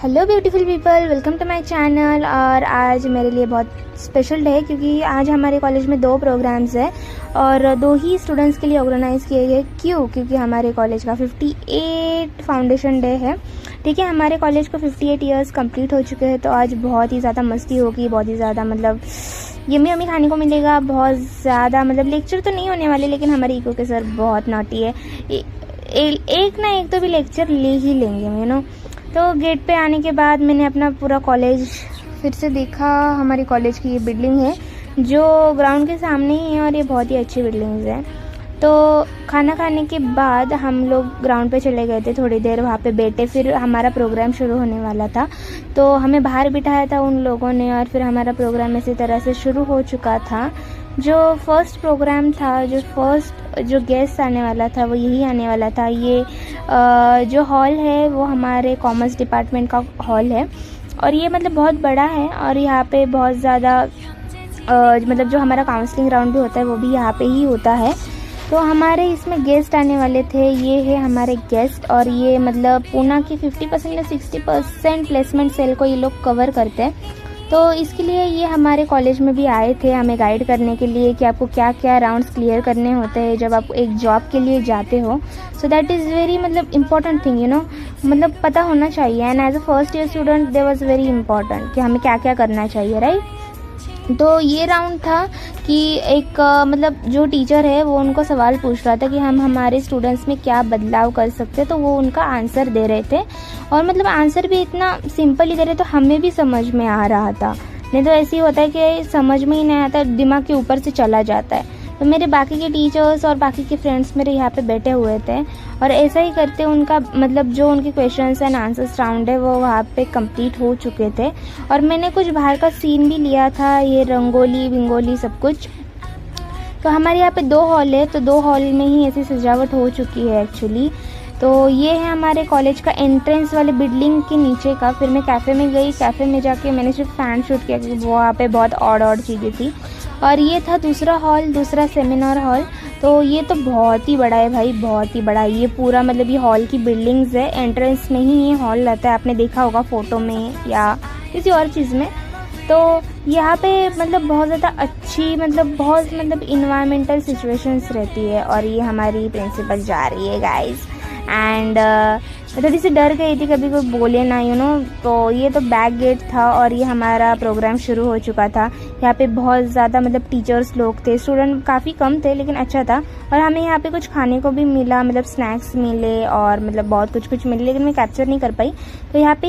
Hello beautiful people, welcome to my channel. और आज मेरे लिए बहुत स्पेशल डे है क्योंकि आज हमारे कॉलेज में 2 प्रोग्राम्स हैं और 2 ही स्टूडेंट्स के लिए ऑर्गेनाइज़ किए गए। क्यों? क्योंकि हमारे कॉलेज का 58 फाउंडेशन डे है। ठीक है, हमारे कॉलेज को 58 ईयर्स कंप्लीट हो चुके हैं। तो आज बहुत ही ज़्यादा मस्ती होगी, बहुत ही ज़्यादा मतलब यम्मी यम्मी खाने को मिलेगा। बहुत ज़्यादा मतलब लेक्चर तो नहीं होने वाले, लेकिन हमारे इको के सर बहुत नॉटी है। एक ना एक तो भी लेक्चर ले ही लेंगे तो गेट पे आने के बाद मैंने अपना पूरा कॉलेज फिर से देखा। हमारी कॉलेज की ये बिल्डिंग है जो ग्राउंड के सामने ही है और ये बहुत ही अच्छी बिल्डिंग्स है। तो खाना खाने के बाद हम लोग ग्राउंड पे चले गए थे, थोड़ी देर वहाँ पे बैठे। फिर हमारा प्रोग्राम शुरू होने वाला था तो हमें बाहर बिठाया था उन लोगों ने और फिर हमारा प्रोग्राम इसी तरह से शुरू हो चुका था। जो फर्स्ट प्रोग्राम था, जो गेस्ट आने वाला था वो यही आने वाला था। ये जो हॉल है वो हमारे कॉमर्स डिपार्टमेंट का हॉल है और ये मतलब बहुत बड़ा है और यहाँ पे बहुत ज़्यादा मतलब जो हमारा काउंसलिंग राउंड भी होता है वो भी यहाँ पे ही होता है। तो हमारे इसमें गेस्ट आने वाले थे, ये है हमारे गेस्ट। और ये मतलब पूना की 50% या 60% प्लेसमेंट सेल को ये लोग कवर करते हैं। तो इसके लिए ये हमारे कॉलेज में भी आए थे हमें गाइड करने के लिए कि आपको क्या क्या राउंड्स क्लियर करने होते हैं जब आप एक जॉब के लिए जाते हो। सो दैट इज़ वेरी मतलब इम्पॉर्टेंट थिंग मतलब पता होना चाहिए। And as a first year student they was very important कि हमें क्या क्या करना चाहिए, राइट। तो ये राउंड था कि एक मतलब जो टीचर है वो उनको सवाल पूछ रहा था कि हम हमारे स्टूडेंट्स में क्या बदलाव कर सकते हैं। तो वो उनका आंसर दे रहे थे और मतलब आंसर भी इतना सिंपल ही दे रहे तो हमें भी समझ में आ रहा था। नहीं तो ऐसे ही होता है कि समझ में ही नहीं आता, दिमाग के ऊपर से चला जाता है। तो मेरे बाकी के टीचर्स और बाकी के फ्रेंड्स मेरे यहाँ पे बैठे हुए थे और ऐसा ही करते उनका मतलब जो उनके क्वेश्चंस एंड आंसर्स राउंड है वो वहाँ पे कंप्लीट हो चुके थे। और मैंने कुछ बाहर का सीन भी लिया था, ये रंगोली विंगोली सब कुछ। तो हमारे यहाँ पे 2 हॉल है तो 2 हॉल में ही ऐसी सजावट हो चुकी है एक्चुअली। तो ये है हमारे कॉलेज का एंट्रेंस वाले बिल्डिंग के नीचे का। फिर मैं कैफ़े में गई, कैफ़े में जाके मैंने सिर्फ फ़ैन शूट किया क्योंकि वहाँ पे बहुत ऑड चीज़ें थी। और ये था दूसरा हॉल, दूसरा सेमिनार हॉल। तो ये तो बहुत ही बड़ा है भाई, बहुत ही बड़ा है ये पूरा। मतलब ये हॉल की बिल्डिंग्स है, एंट्रेंस में ही ये हॉल रहता है, आपने देखा होगा फ़ोटो में या किसी और चीज़ में। तो यहाँ पे मतलब बहुत ज़्यादा अच्छी मतलब बहुत मतलब इन्वायरमेंटल सिचुएशंस रहती है। और ये हमारी प्रिंसिपल जा रही है गाइस एंड मैं थोड़ी सी डर गई थी कभी कोई बोले ना तो ये तो बैक गेट था और ये हमारा प्रोग्राम शुरू हो चुका था। यहाँ पे बहुत ज़्यादा मतलब टीचर्स लोग थे, स्टूडेंट काफ़ी कम थे लेकिन अच्छा था। और हमें यहाँ पे कुछ खाने को भी मिला, मतलब स्नैक्स मिले और मतलब बहुत कुछ मिले, लेकिन मैं कैप्चर नहीं कर पाई। तो यहाँ पे